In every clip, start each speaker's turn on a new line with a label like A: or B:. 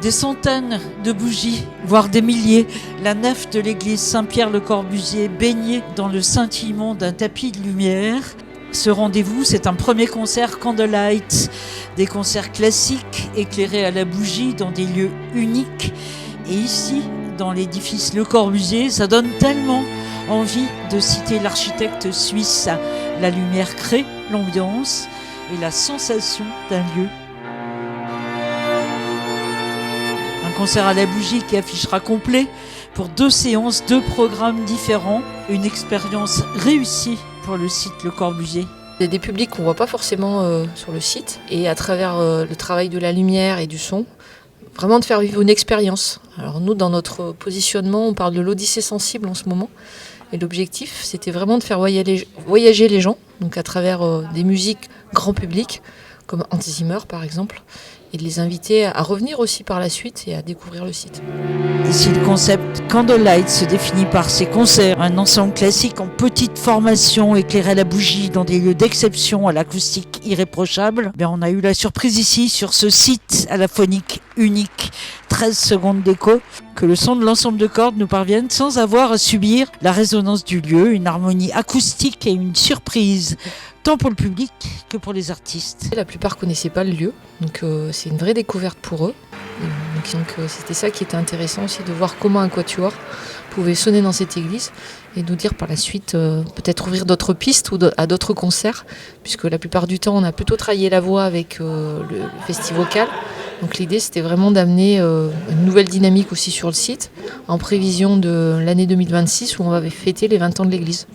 A: Des centaines de bougies, voire des milliers. La nef de l'église Saint-Pierre-le-Corbusier baignée dans le scintillement d'un tapis de lumière. Ce rendez-vous, c'est un premier concert Candlelight. Des concerts classiques éclairés à la bougie dans des lieux uniques. Et ici, dans l'édifice Le Corbusier, ça donne tellement envie de citer l'architecte suisse. La lumière crée l'ambiance et la sensation d'un lieu. Un concert à la bougie qui affichera complet pour 2 séances, 2 programmes différents. Une expérience réussie pour le site Le Corbusier.
B: Il y a des publics qu'on ne voit pas forcément sur le site. Et à travers le travail de la lumière et du son, vraiment de faire vivre une expérience. Alors nous, dans notre positionnement, on parle de l'Odyssée sensible en ce moment. Et l'objectif, c'était vraiment de faire voyager les gens, donc à travers des musiques grand public, comme Hans Zimmer par exemple, et de les inviter à revenir aussi par la suite et à découvrir le site.
A: Ici, le concept Candlelight se définit par ses concerts, un ensemble classique en petite formation, éclairé à la bougie dans des lieux d'exception à l'acoustique irréprochable. Bien, on a eu la surprise ici, sur ce site à la phonique unique, 13 secondes d'écho, que le son de l'ensemble de cordes nous parvienne sans avoir à subir la résonance du lieu, une harmonie acoustique et une surprise, tant pour le public que pour les artistes.
B: La plupart ne connaissaient pas le lieu, donc c'est une vraie découverte pour eux. Donc c'était ça qui était intéressant aussi, de voir comment un quatuor pouvait sonner dans cette église et nous dire par la suite peut-être ouvrir d'autres pistes ou à d'autres concerts, puisque la plupart du temps on a plutôt travaillé la voix avec le Festivocal. Donc l'idée c'était vraiment d'amener une nouvelle dynamique aussi sur le site en prévision de l'année 2026 où on va fêter les 20 ans de l'église.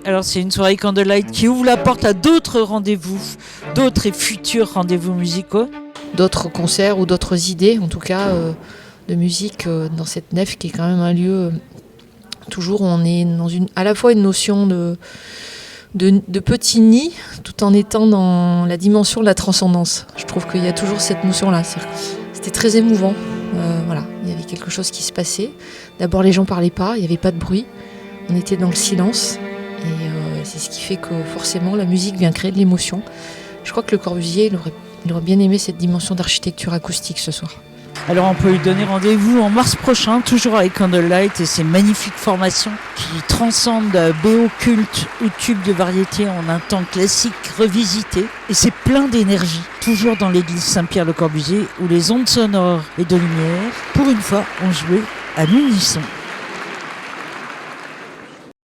A: Alors c'est une soirée Candlelight qui ouvre la porte à d'autres rendez-vous, d'autres et futurs rendez-vous musicaux.
B: D'autres concerts ou d'autres idées, en tout cas, de musique dans cette nef qui est quand même un lieu, toujours où on est dans à la fois une notion de petit nid, tout en étant dans la dimension de la transcendance. Je trouve qu'il y a toujours cette notion-là. C'était très émouvant. Voilà, il y avait quelque chose qui se passait. D'abord, les gens parlaient pas, il n'y avait pas de bruit. On était dans le silence. Et c'est ce qui fait que forcément, la musique vient créer de l'émotion. Je crois que Le Corbusier, il aurait bien aimé cette dimension d'architecture acoustique ce soir.
A: Alors on peut lui donner rendez-vous en mars prochain, toujours avec Candlelight et ses magnifiques formations qui transcendent BO culte ou tube de variété en un temps classique revisité. Et c'est plein d'énergie, toujours dans l'église Saint-Pierre-le-Corbusier où les ondes sonores et de lumière, pour une fois, ont joué à l'unisson.